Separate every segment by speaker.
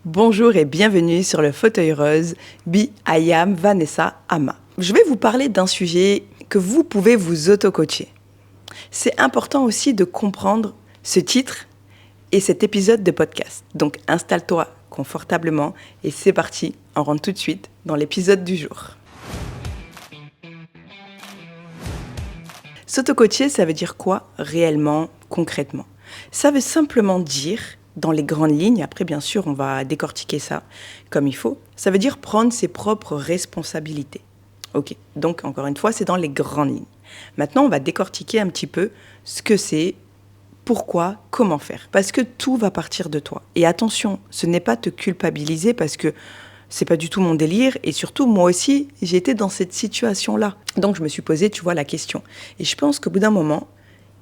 Speaker 1: Bonjour et bienvenue sur le fauteuil rose Be I Am Vanessa Ama. Je vais vous parler d'un sujet que vous pouvez vous auto-coacher. C'est important aussi de comprendre ce titre et cet épisode de podcast. Donc installe-toi confortablement et c'est parti, on rentre tout de suite dans l'épisode du jour. S'auto-coacher, ça veut dire quoi réellement, concrètement ? Ça veut simplement dire, dans les grandes lignes, après bien sûr on va décortiquer ça comme il faut, ça veut dire prendre ses propres responsabilités. Ok, donc encore une fois, c'est dans les grandes lignes. Maintenant, on va décortiquer un petit peu ce que c'est, pourquoi, comment faire. Parce que tout va partir de toi. Et attention, ce n'est pas te culpabiliser parce que c'est pas du tout mon délire. Et surtout, moi aussi, j'ai été dans cette situation-là. Donc, je me suis posé, tu vois, la question. Et je pense qu'au bout d'un moment,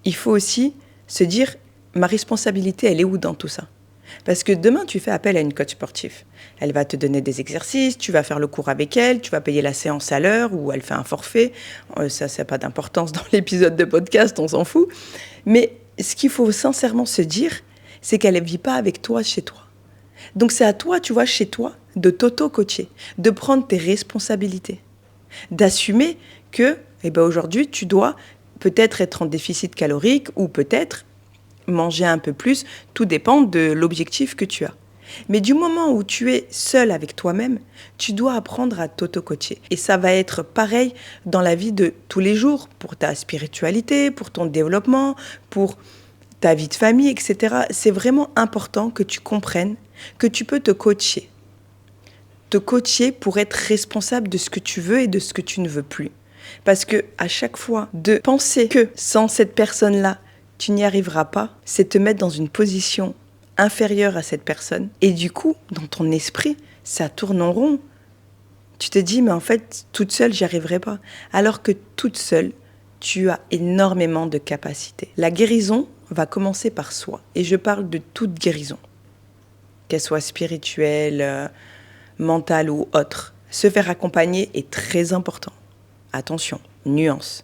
Speaker 1: il faut aussi se dire, ma responsabilité, elle est où dans tout ça ? Parce que demain, tu fais appel à une coach sportive. Elle va te donner des exercices, tu vas faire le cours avec elle, tu vas payer la séance à l'heure ou elle fait un forfait. Ça n'a pas d'importance dans l'épisode de podcast, on s'en fout. Mais ce qu'il faut sincèrement se dire, c'est qu'elle ne vit pas avec toi chez toi. Donc c'est à toi, tu vois, chez toi, de t'auto-coacher, de prendre tes responsabilités, d'assumer que aujourd'hui, tu dois peut-être être en déficit calorique ou peut-être manger un peu plus, tout dépend de l'objectif que tu as. Mais du moment où tu es seul avec toi-même, tu dois apprendre à t'auto-coacher. Et ça va être pareil dans la vie de tous les jours, pour ta spiritualité, pour ton développement, pour ta vie de famille, etc. C'est vraiment important que tu comprennes que tu peux te coacher. Te coacher pour être responsable de ce que tu veux et de ce que tu ne veux plus. Parce que à chaque fois de penser que sans cette personne-là, tu n'y arriveras pas, c'est te mettre dans une position inférieure à cette personne. Et du coup, dans ton esprit, ça tourne en rond. Tu te dis, mais en fait, toute seule, j'y arriverai pas. Alors que toute seule, tu as énormément de capacités. La guérison va commencer par soi. Et je parle de toute guérison. Qu'elle soit spirituelle, mentale ou autre. Se faire accompagner est très important. Attention, nuance.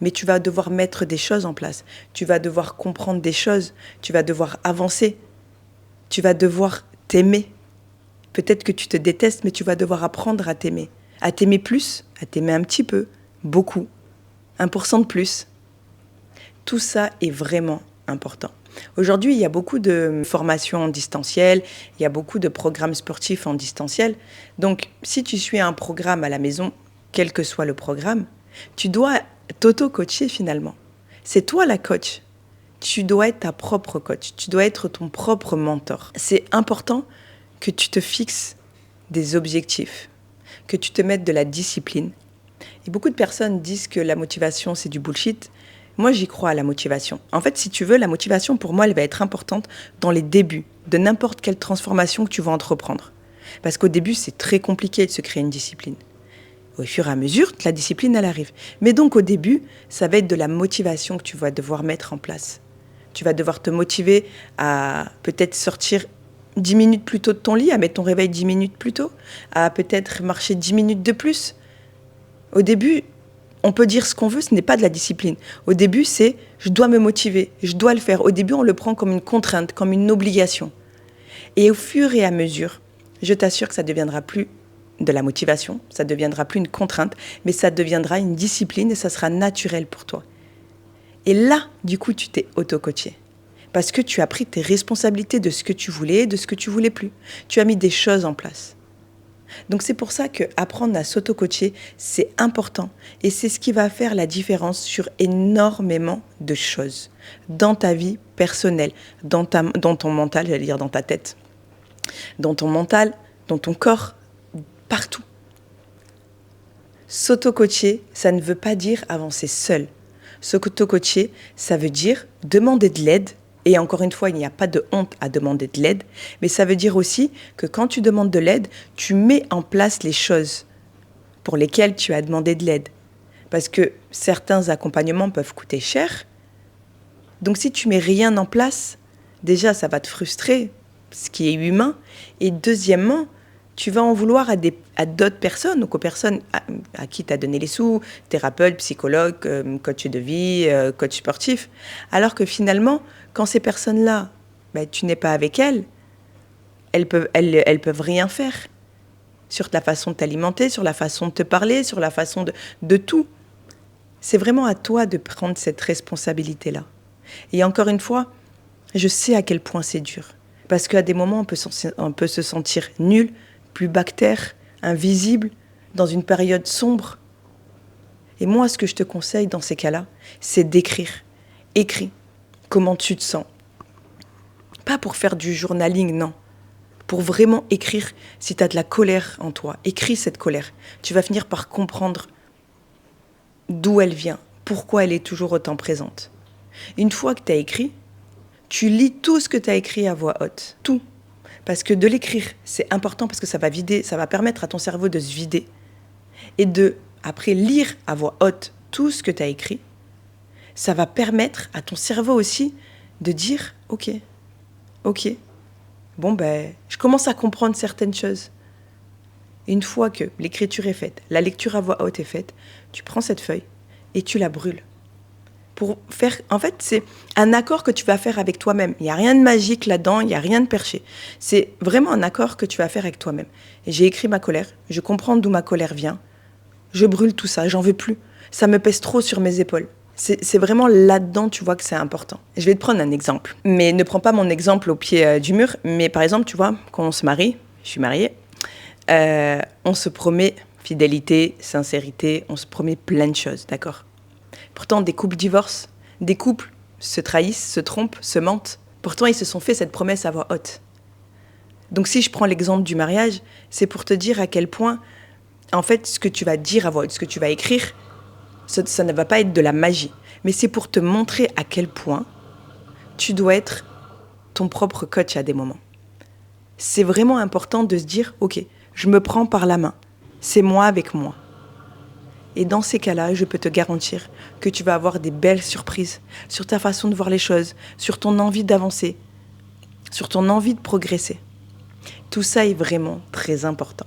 Speaker 1: Mais tu vas devoir mettre des choses en place. Tu vas devoir comprendre des choses. Tu vas devoir avancer. Tu vas devoir t'aimer. Peut-être que tu te détestes, mais tu vas devoir apprendre à t'aimer. À t'aimer plus, à t'aimer un petit peu, beaucoup, 1% de plus. Tout ça est vraiment important. Aujourd'hui, il y a beaucoup de formations en distanciel, il y a beaucoup de programmes sportifs en distanciel. Donc, si tu suis un programme à la maison, quel que soit le programme, tu dois t'auto-coacher finalement. C'est toi la coach. Tu dois être ta propre coach. Tu dois être ton propre mentor. C'est important que tu te fixes des objectifs, que tu te mettes de la discipline. Et beaucoup de personnes disent que la motivation, c'est du bullshit. Moi, j'y crois à la motivation. En fait, si tu veux, la motivation, pour moi, elle va être importante dans les débuts de n'importe quelle transformation que tu vas entreprendre. Parce qu'au début, c'est très compliqué de se créer une discipline. Au fur et à mesure, la discipline, elle arrive. Mais donc, au début, ça va être de la motivation que tu vas devoir mettre en place. Tu vas devoir te motiver à peut-être sortir 10 minutes plus tôt de ton lit, à mettre ton réveil 10 minutes plus tôt, à peut-être marcher 10 minutes de plus. Au début, on peut dire ce qu'on veut, ce n'est pas de la discipline. Au début, c'est « je dois me motiver, je dois le faire ». Au début, on le prend comme une contrainte, comme une obligation. Et au fur et à mesure, je t'assure que ça ne deviendra plus de la motivation, ça ne deviendra plus une contrainte, mais ça deviendra une discipline et ça sera naturel pour toi. Et là, du coup, tu t'es auto-coaché. Parce que tu as pris tes responsabilités de ce que tu voulais et de ce que tu voulais plus. Tu as mis des choses en place. Donc c'est pour ça qu'apprendre à s'auto-coacher, c'est important. Et c'est ce qui va faire la différence sur énormément de choses. Dans ta vie personnelle, dans ton mental, j'allais dire dans ta tête. Dans ton mental, dans ton corps, partout. S'auto-coacher, ça ne veut pas dire avancer seul. S'auto-coacher, ça veut dire demander de l'aide. Et encore une fois, il n'y a pas de honte à demander de l'aide. Mais ça veut dire aussi que quand tu demandes de l'aide, tu mets en place les choses pour lesquelles tu as demandé de l'aide. Parce que certains accompagnements peuvent coûter cher. Donc si tu mets rien en place, déjà, ça va te frustrer, ce qui est humain. Et deuxièmement, tu vas en vouloir à d'autres personnes, donc aux personnes à qui tu as donné les sous, thérapeute, psychologue, coach de vie, coach sportif. Alors que finalement, quand ces personnes-là, tu n'es pas avec elles, elles peuvent rien faire sur ta façon de t'alimenter, sur la façon de te parler, sur la façon de tout. C'est vraiment à toi de prendre cette responsabilité-là. Et encore une fois, je sais à quel point c'est dur. Parce qu'à des moments, on peut se sentir nul, plus bactère, invisible, dans une période sombre. Et moi, ce que je te conseille dans ces cas-là, c'est d'écrire. Écris comment tu te sens. Pas pour faire du journaling, non. Pour vraiment écrire si tu as de la colère en toi. Écris cette colère. Tu vas finir par comprendre d'où elle vient, pourquoi elle est toujours autant présente. Une fois que tu as écrit, tu lis tout ce que tu as écrit à voix haute. Tout. Parce que de l'écrire, c'est important parce que ça va permettre à ton cerveau de se vider. Et après lire à voix haute tout ce que tu as écrit, ça va permettre à ton cerveau aussi de dire « Ok, bon je commence à comprendre certaines choses. » Une fois que l'écriture est faite, la lecture à voix haute est faite, tu prends cette feuille et tu la brûles. En fait, c'est un accord que tu vas faire avec toi-même. Il n'y a rien de magique là-dedans, il n'y a rien de perché. C'est vraiment un accord que tu vas faire avec toi-même. Et j'ai écrit ma colère, je comprends d'où ma colère vient. Je brûle tout ça, j'en veux plus. Ça me pèse trop sur mes épaules. C'est vraiment là-dedans, tu vois, que c'est important. Je vais te prendre un exemple. Mais ne prends pas mon exemple au pied du mur. Mais par exemple, tu vois, quand on se marie, je suis mariée, on se promet fidélité, sincérité, on se promet plein de choses, d'accord ? Pourtant, des couples divorcent, des couples se trahissent, se trompent, se mentent. Pourtant, ils se sont fait cette promesse à voix haute. Donc si je prends l'exemple du mariage, c'est pour te dire à quel point, en fait, ce que tu vas dire à voix haute, ce que tu vas écrire, ça ne va pas être de la magie. Mais c'est pour te montrer à quel point tu dois être ton propre coach à des moments. C'est vraiment important de se dire, ok, je me prends par la main. C'est moi avec moi. Et dans ces cas-là, je peux te garantir que tu vas avoir des belles surprises sur ta façon de voir les choses, sur ton envie d'avancer, sur ton envie de progresser. Tout ça est vraiment très important.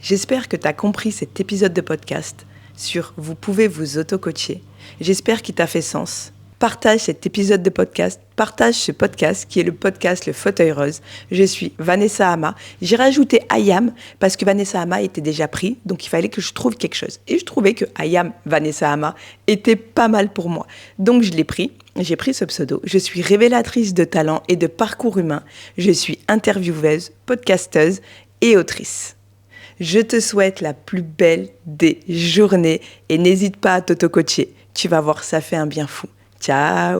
Speaker 1: J'espère que tu as compris cet épisode de podcast sur « Vous pouvez vous auto-coacher ». J'espère qu'il t'a fait sens. Partage cet épisode de podcast, partage ce podcast qui est le podcast Le Fauteuil Rose. Je suis Vanessa Ama. J'ai rajouté Ayam parce que Vanessa Ama était déjà pris, donc il fallait que je trouve quelque chose. Et je trouvais que Ayam Vanessa Ama était pas mal pour moi. Donc je l'ai pris, j'ai pris ce pseudo. Je suis révélatrice de talent et de parcours humain. Je suis intervieweuse, podcasteuse et autrice. Je te souhaite la plus belle des journées et n'hésite pas à t'auto-coacher. Tu vas voir, ça fait un bien fou. Ciao!